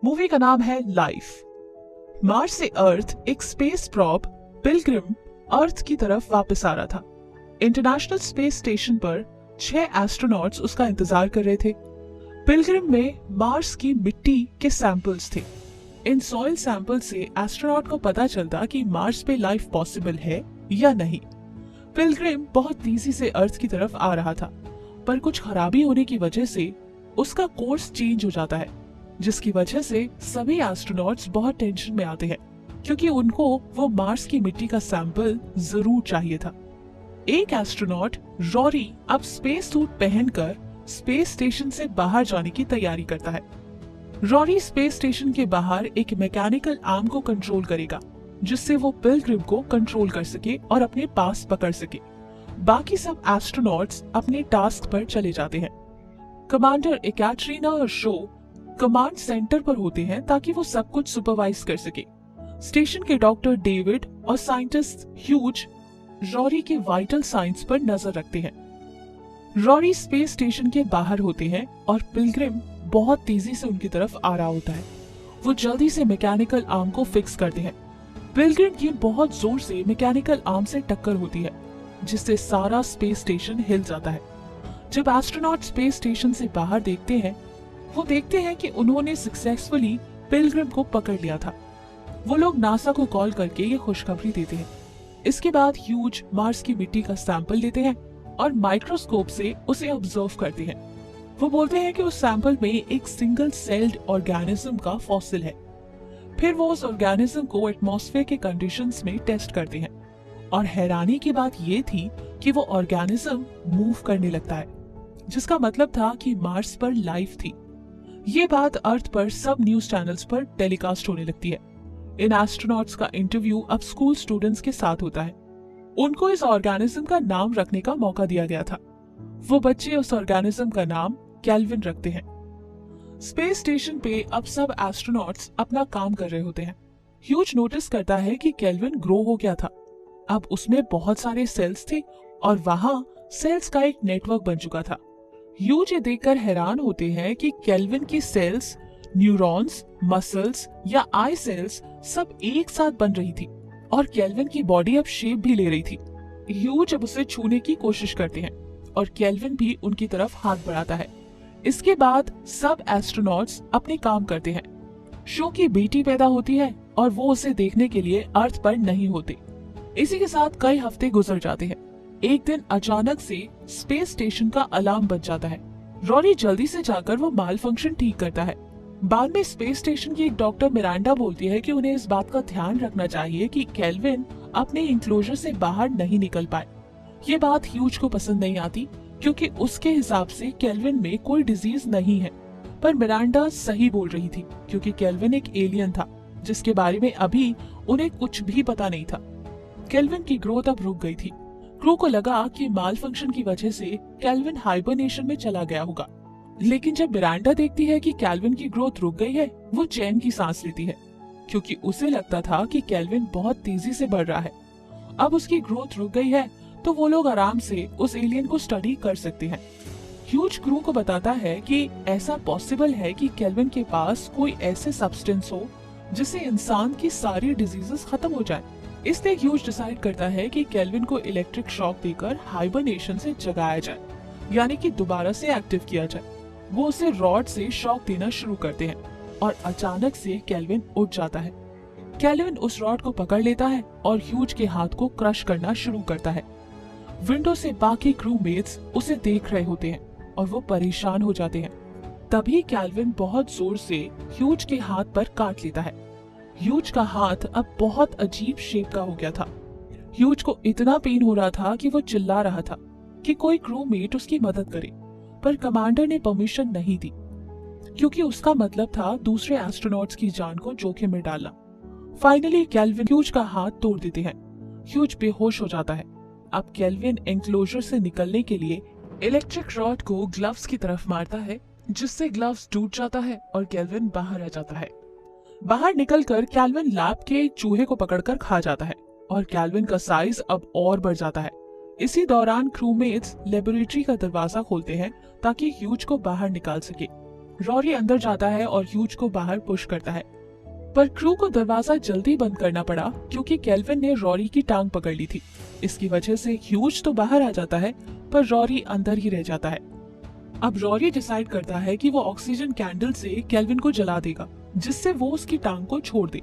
Movie का नाम है लाइफ। मार्स से अर्थ एक स्पेस प्रॉब पिलग्रिम अर्थ की तरफ वापस आ रहा था। इंटरनेशनल स्पेस स्टेशन पर 6 एस्ट्रोनॉट्स उसका इंतजार कर रहे थे। पिलग्रिम में मार्स की मिट्टी के सैंपल्स थे। इन सॉइल सैंपल से एस्ट्रोनॉट को पता चलता कि मार्स पे लाइफ पॉसिबल है या नहीं। पिलग्रिम बहुत तेजी से अर्थ की तरफ आ रहा था, पर कुछ खराबी होने की वजह से उसका कोर्स चेंज हो जाता है, जिसकी वजह से सभी एस्ट्रोनॉट्स बहुत टेंशन में आते हैं, क्योंकि उनको वो मार्स की मिट्टी का सैंपल जरूर चाहिए था। एक एस्ट्रोनॉट रॉरी अब स्पेस सूट पहनकर स्पेस स्टेशन से बाहर जाने की तैयारी करता है। रॉरी स्पेस स्टेशन के बाहर एक मैकेनिकल आर्म को कंट्रोल करेगा, जिससे वो पिलग्रिम को कंट्रोल कर सके और अपने पास पकड़ सके। बाकी सब एस्ट्रोनॉट्स अपने टास्क पर चले जाते हैं। कमांडर एकैटरीना और शो कमांड सेंटर पर होते हैं ताकि वो सब कुछ सुपरवाइज कर सके। स्टेशन के डॉक्टर डेविड और साइंटिस्ट ह्यूज रॉरी के वाइटल साइंस पर नजर रखते हैं। रॉरी स्पेस स्टेशन के बाहर होते हैं और पिलग्रिम बहुत तेजी से उनकी तरफ आ रहा होता है। वो जल्दी से मैकेनिकल आर्म को फिक्स करते हैं। पिलग्रिम की बहुत जोर से मैकेनिकल आर्म से टक्कर होती है, जिससे सारा स्पेस स्टेशन हिल जाता है। जब एस्ट्रोनॉट स्पेस स्टेशन से बाहर देखते हैं, वो देखते हैं कि उन्होंने सक्सेसफुली पिलग्रिम को पकड़ लिया था। वो लोग नासा को कॉल करके ये खुशखबरी देते हैं। इसके बाद ह्यूज मार्स की मिट्टी का सैंपल लेते हैं और माइक्रोस्कोप से उसे ऑब्जर्व करते हैं। वो बोलते हैं कि उस सैंपल में एक सिंगल सेल्ड ऑर्गेनिज्म का फॉसिल है। फिर वो उस ऑर्गेनिज्म को एटमॉस्फेयर के कंडीशंस में टेस्ट करते हैं, और हैरानी की बात ये थी कि वो ऑर्गेनिज्म मूव करने लगता है, जिसका मतलब था कि मार्स पर लाइफ थी। ये बात अर्थ पर सब न्यूज चैनल्स पर टेलीकास्ट होने लगती है। इन एस्ट्रोनॉट्स का इंटरव्यू अब स्कूल स्टूडेंट्स के साथ होता है। उनको इस ऑर्गेनिज्म का नाम रखने का मौका दिया गया था। वो बच्चे उस ऑर्गेनिज्म का नाम केल्विन रखते हैं। स्पेस स्टेशन पे अब सब एस्ट्रोनॉट्स अपना काम कर रहे होते हैं। ह्यूज नोटिस करता है कि केल्विन ग्रो हो गया था। अब उसमें बहुत सारे सेल्स थे और वहां सेल्स का एक नेटवर्क बन चुका था। ह्यूज ये देखकर हैरान होते हैं कि केल्विन की सेल्स, न्यूरॉन्स, मसल्स या आई सेल्स सब एक साथ बन रही थी, और केल्विन की बॉडी अब शेप भी ले रही थी। ह्यूज अब उसे छूने की कोशिश करते हैं और केल्विन भी उनकी तरफ हाथ बढ़ाता है। इसके बाद सब एस्ट्रोनॉट्स अपने काम करते हैं। शो की बेटी पैदा होती है और वो उसे देखने के लिए अर्थ पर नहीं होते। इसी के साथ कई हफ्ते गुजर जाते हैं। एक दिन अचानक से स्पेस स्टेशन का अलार्म बज जाता है। रॉरी जल्दी से जाकर वो माल फंक्शन ठीक करता है। बाद में स्पेस स्टेशन की एक डॉक्टर मिरांडा बोलती है कि उन्हें इस बात का ध्यान रखना चाहिए कि केल्विन अपने इंक्लोजर से बाहर नहीं निकल पाए। ये बात ह्यूज को पसंद नहीं आती, क्योंकि उसके हिसाब से केल्विन में कोई डिजीज नहीं है। पर मिरांडा सही बोल रही थी, क्योंकि केल्विन एक एलियन था जिसके बारे में अभी उन्हें कुछ भी पता नहीं था। केल्विन की ग्रोथ अब रुक गई थी। क्रू को लगा कि माल फंक्शन की वजह से केल्विन हाइबरनेशन में चला गया होगा, लेकिन जब मिरांडा देखती है कि केल्विन की ग्रोथ रुक गई है, वो चैन की सांस लेती है, क्योंकि उसे लगता था कि केल्विन बहुत तेजी से बढ़ रहा है। अब उसकी ग्रोथ रुक गई है तो वो लोग आराम से उस एलियन को स्टडी कर सकते हैं। ह्यूज क्रू को बताता है कि ऐसा पॉसिबल है कि केल्विन के पास कोई ऐसे सब्सटेंस हो जिससे इंसान की सारी डिजीजेस खत्म हो जाए। इसलिए ह्यूज डिसाइड करता है कि केल्विन को इलेक्ट्रिक शॉक देकर हाइबरनेशन से जगाया जाए, यानी कि दोबारा से एक्टिव किया जाए। वो उसे रॉड से शॉक देना शुरू करते हैं और अचानक से केल्विन उठ जाता है। केल्विन उस रॉड को पकड़ लेता है और ह्यूज के हाथ को क्रश करना शुरू करता है। विंडो से बाकी क्रूमेट्स उसे देख रहे होते हैं और वो परेशान हो जाते हैं। तभी केल्विन बहुत जोर से ह्यूज के हाथ पर काट लेता है। ह्यूज का हाथ अब बहुत अजीब शेप का हो गया था। ह्यूज को इतना पेन हो रहा था कि वो चिल्ला रहा था कि कोई क्रूमेट उसकी मदद करे, पर कमांडर ने परमिशन नहीं दी, क्योंकि उसका मतलब था दूसरे एस्ट्रोनॉट्स की जान को जोखिम में डालना। फाइनली केल्विन ह्यूज का हाथ तोड़ देते हैं। ह्यूज बेहोश हो जाता है। अब केल्विन एंक्लोजर से निकलने के लिए इलेक्ट्रिक रॉड को ग्लव्स की तरफ मारता है, जिससे ग्लव्स टूट जाता है और केल्विन बाहर आ जाता है। बाहर निकलकर केल्विन लैब के चूहे को पकड़कर खा जाता है और केल्विन का साइज अब और बढ़ जाता है। इसी दौरान क्रूमेट्स लेबोरेटरी का दरवाजा खोलते हैं ताकि ह्यूज को बाहर निकाल सके। रॉरी अंदर जाता है और ह्यूज को बाहर पुश करता है, पर क्रू को दरवाजा जल्दी बंद करना पड़ा क्योंकि केल्विन ने रॉरी की टांग पकड़ ली थी। इसकी वजह से ह्यूज तो बाहर आ जाता है पर रॉरी अंदर ही रह जाता है। अब रॉरी डिसाइड करता है कि वो ऑक्सीजन कैंडल से केल्विन को जला देगा, जिससे वो उसकी टांग को छोड़ दे।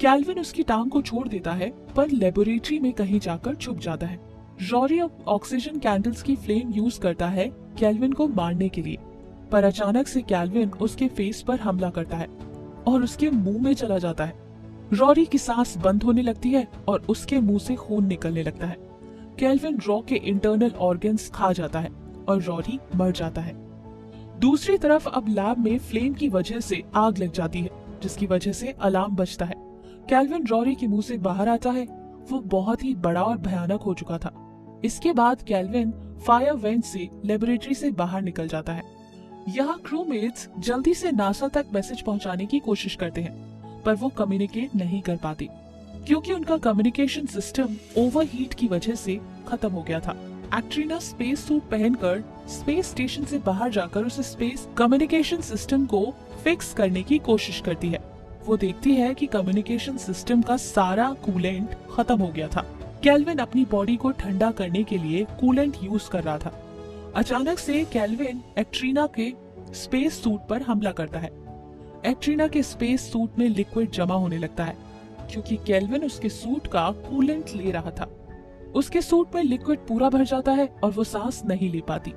केल्विन उसकी टांग को छोड़ देता है पर लेबोरेटरी में कहीं जाकर छुप जाता है। रॉरी अब ऑक्सीजन कैंडल्स की फ्लेम यूज करता है केल्विन को मारने के लिए, पर अचानक से केल्विन उसके फेस पर हमला करता है और उसके मुंह में चला जाता है। रॉरी की सांस बंद होने लगती है और उसके मुंह से खून निकलने लगता है। केल्विन रॉ के इंटरनल ऑर्गन्स खा जाता है और रॉरी मर जाता है। दूसरी तरफ अब लैब में फ्लेम की वजह से आग लग जाती है, जिसकी वजह से अलार्म बजता है। केल्विन रॉरी के मुंह से बाहर आता है। वो बहुत ही बड़ा और भयानक हो चुका था। इसके बाद केल्विन फायर वेंट से लेबोरेटरी से बाहर निकल जाता है। यहाँ क्रूमेट्स जल्दी से नासा तक मैसेज पहुंचाने की कोशिश करते हैं, पर वो कम्युनिकेट नहीं कर पाते क्योंकि उनका कम्युनिकेशन सिस्टम ओवरहीट की वजह से खत्म हो गया था। एक्ट्रीना स्पेस सूट पहनकर स्पेस स्टेशन से बाहर जाकर उस स्पेस कम्युनिकेशन सिस्टम को फिक्स करने की कोशिश करती है। वो देखती है कि कम्युनिकेशन सिस्टम का सारा कूलेंट खत्म हो गया था। केल्विन अपनी बॉडी को ठंडा करने के लिए कूलेंट यूज कर रहा था। अचानक से केल्विन एक्ट्रीना के स्पेस सूट पर हमला करता है। एक्ट्रीना के स्पेस सूट में लिक्विड जमा होने लगता है क्योंकि केल्विन उसके सूट का कूलेंट ले रहा था। उसके सूट में लिक्विड पूरा भर जाता है और वो सांस नहीं ले पाती।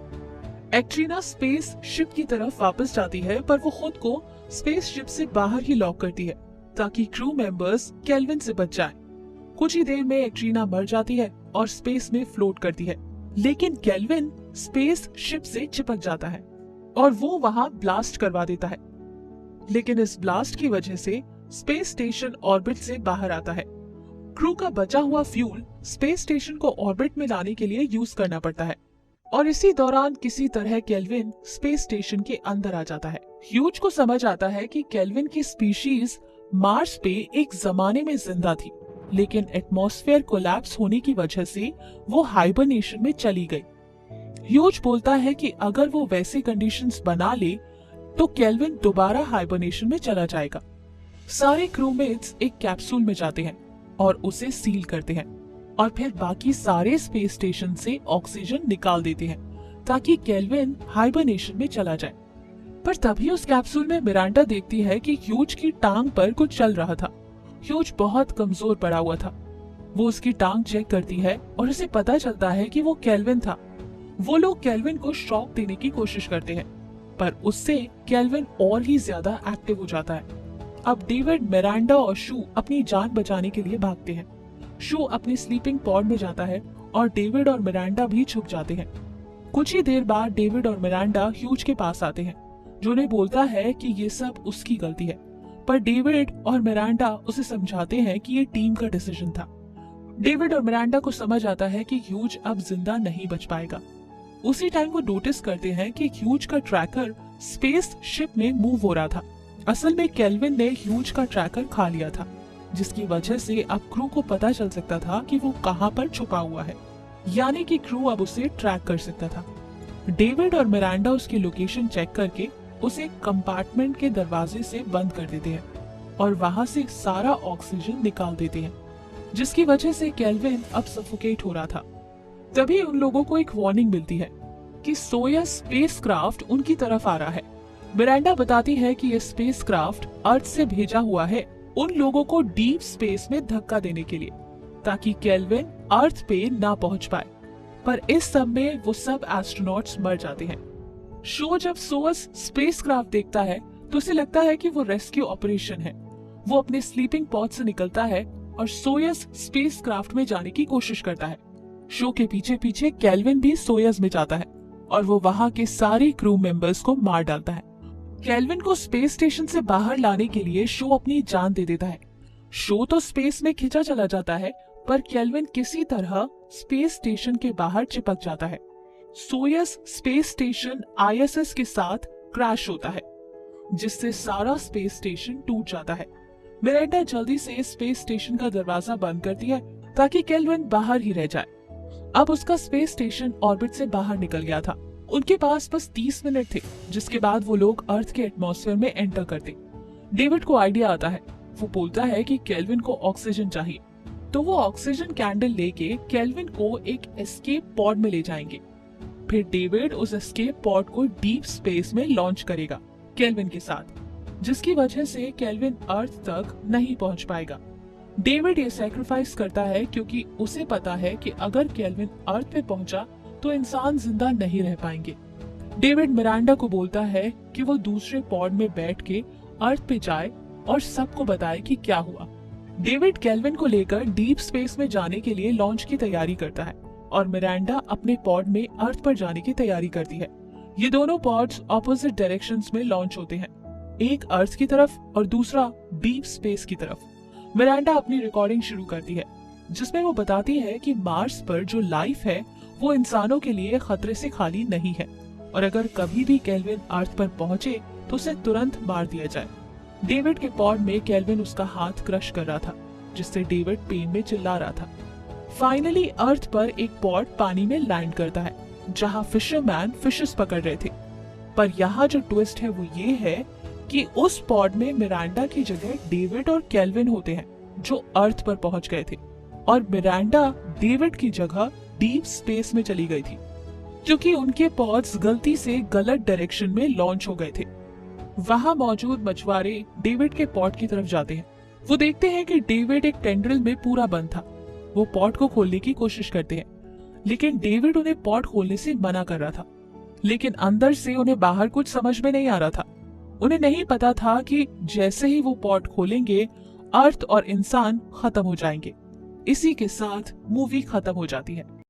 एक्ट्रीना स्पेस शिप की तरफ वापस जाती है, पर वो खुद को स्पेस शिप से बाहर ही लॉक करती है ताकि क्रू मेंबर्स केल्विन से बच जाएं। कुछ ही देर में एक्ट्रीना मर जाती है और स्पेस में फ्लोट करती है, लेकिन केल्विन स्पेस शिप से चिपक जाता है और वो वहां ब्लास्ट करवा देता है। लेकिन इस ब्लास्ट की वजह से स्पेस स्टेशन ऑर्बिट से बाहर आता है। क्रू का बचा हुआ फ्यूल स्पेस स्टेशन को ऑर्बिट में लाने के लिए यूज करना पड़ता है और इसी दौरान किसी तरह केल्विन स्पेस स्टेशन के अंदर आ जाता है। ह्यूज को समझ आता है कि केल्विन की स्पीशीज मार्स पे एक जमाने में जिंदा थी, लेकिन एटमॉस्फेयर कोलैप्स होने की वजह से वो हाइबरनेशन में चली गई। ह्यूज बोलता है कि अगर वो वैसे कंडीशंस बना ले तो केल्विन दोबारा हाइबरनेशन में चला जाएगा। सारे क्रूमेट्स एक कैप्सूल में जाते हैं और उसे सील करते हैं और फिर बाकी सारे स्पेस स्टेशन से ऑक्सीजन निकाल देते हैं ताकि केल्विन हाइबरनेशन में चला जाए। पर तभी उस कैप्सूल में मिरांडा देखती है कि ह्यूज की टांग पर कुछ चल रहा था। ह्यूज बहुत कमजोर पड़ा हुआ था। वो उसकी टांग चेक करती है और उसे पता चलता है कि वो केल्विन था। वो लोग केल्विन को शॉक देने की कोशिश करते हैं, पर उससे केल्विन और ही ज्यादा एक्टिव हो जाता है। अब डेविड, मिरांडा और शू अपनी जान बचाने के लिए भागते हैं। शू अपने स्लीपिंग पॉड में जाता है और डेविड और मिरांडा भी छुप जाते हैं। कुछ ही देर बाद डेविड और मिरांडा ह्यूज के पास आते हैं, जो उन्हें बोलता है कि ये सब उसकी गलती है। पर डेविड और मिरांडा उसे समझाते हैं कि ये टीम का डिसीजन था। डेविड और मिरांडा को समझ आता है कि ह्यूज अब जिंदा नहीं बच पाएगा। उसी टाइम वो नोटिस करते हैं कि ह्यूज का ट्रैकर स्पेस शिप में मूव हो रहा था। असल में केल्विन ने ह्यूज का ट्रैकर खा लिया था, जिसकी वजह से अब क्रू को पता चल सकता था कि वो कहां पर छुपा हुआ है, यानी कि क्रू अब उसे ट्रैक कर सकता था। डेविड और मिरांडा उसकी लोकेशन चेक करके उसे कंपार्टमेंट के दरवाजे से बंद कर देते हैं और वहां से सारा ऑक्सीजन निकाल देते हैं, जिसकी वजह से केल्विन अब सफोकेट हो रहा था। तभी उन लोगों को एक वार्निंग मिलती है कि सोयस स्पेसक्राफ्ट उनकी तरफ आ रहा है। मिरांडा बताती है कि ये स्पेसक्राफ्ट अर्थ से भेजा हुआ है उन लोगों को डीप स्पेस में धक्का देने के लिए, ताकि केल्विन अर्थ पे ना पहुंच पाए। पर इस सब में वो सब एस्ट्रोनॉट्स मर जाते हैं। शो जब सोयस स्पेसक्राफ्ट देखता है तो उसे लगता है कि वो रेस्क्यू ऑपरेशन है। वो अपने स्लीपिंग पॉड से निकलता है और सोयस स्पेसक्राफ्ट में जाने की कोशिश करता है। शो के पीछे पीछे केल्विन भी सोयस में जाता है और वो वहां के सारे क्रू मेंबर्स को मार डालता है। केल्विन को स्पेस स्टेशन से बाहर लाने के लिए शो अपनी जान दे देता है। शो तो स्पेस में खिंचा चला जाता है, पर केल्विन किसी तरह स्पेस स्टेशन के बाहर चिपक जाता है। सोयस स्पेस स्टेशन आईएसएस के साथ क्रैश होता है, जिससे सारा स्पेस स्टेशन टूट जाता है। मिरांडा जल्दी से स्पेस स्टेशन का दरवाजा बंद करती है ताकि केल्विन बाहर ही रह जाए। अब उसका स्पेस स्टेशन ऑर्बिट से बाहर निकल गया था। उनके पास बस 30 मिनट थे, जिसके बाद वो लोग अर्थ के एटमॉस्फेयर में एंटर करते। डेविड को आइडिया आता है। वो बोलता है कि केल्विन को ऑक्सीजन चाहिए, तो वो ऑक्सीजन कैंडल लेके केल्विन को एक एस्केप पॉड में ले जाएंगे। फिर डेविड उस एस्केप पॉड को डीप स्पेस में लॉन्च करेगा केल्विन के साथ, जिसकी वजह से केल्विन अर्थ तक नहीं पहुंच पाएगा। डेविड ये सैक्रिफाइस करता है क्योंकि उसे पता है कि अगर केल्विन अर्थ पे पहुंचा तो इंसान जिंदा नहीं रह पाएंगे। डेविड मिरांडा को बोलता है कि वो दूसरे पॉड में बैठ के अर्थ पे जाए और सबको बताए कि क्या हुआ। डेविड केल्विन को लेकर डीप स्पेस में जाने के लिए लॉन्च की तैयारी करता है और मिरांडा अपने पॉड में अर्थ पर जाने की तैयारी करती है। ये दोनों पॉड्स ऑपोजिट डायरेक्शंस में लॉन्च होते हैं, एक अर्थ की तरफ और दूसरा डीप स्पेस की तरफ। मिरांडा अपनी रिकॉर्डिंग शुरू करती है, जिसमें वो बताती है कि मार्स पर जो लाइफ है वो इंसानों के लिए खतरे से खाली नहीं है और अगर कभी भी केल्विन अर्थ पर पहुंचे तो उसे तुरंत मार दिया जाए। डेविड के पॉड में केल्विन उसका हाथ क्रश कर रहा था, जिससे डेविड पेन में चिल्ला रहा था। फाइनली अर्थ पर एक पॉड पानी में लैंड करता है, जहां फिशरमैन फिशेस पकड़ रहे थे। पर यहाँ जो ट्विस्ट है वो ये है कि उस पॉड में मिरांडा की जगह डेविड और केल्विन होते हैं, जो अर्थ पर पहुंच गए थे, और मिरांडा डेविड की जगह डीप स्पेस में चली गई थी, क्योंकि उनके पॉड्स गलती से गलत डायरेक्शन में लॉन्च हो गए थे। वहां मौजूद मछुआरे डेविड के पॉड की तरफ जाते हैं। वो देखते हैं कि डेविड एक टेंड्रिल में पूरा बंद था। वो पॉड को खोलने की कोशिश करते हैं, लेकिन डेविड उन्हें पॉड खोलने से मना कर रहा था। लेकिन अंदर से उन्हें बाहर कुछ समझ में नहीं आ रहा था। उन्हें नहीं पता था कि जैसे ही वो पॉड खोलेंगे अर्थ और इंसान खत्म हो जाएंगे। इसी के साथ मूवी खत्म हो जाती है।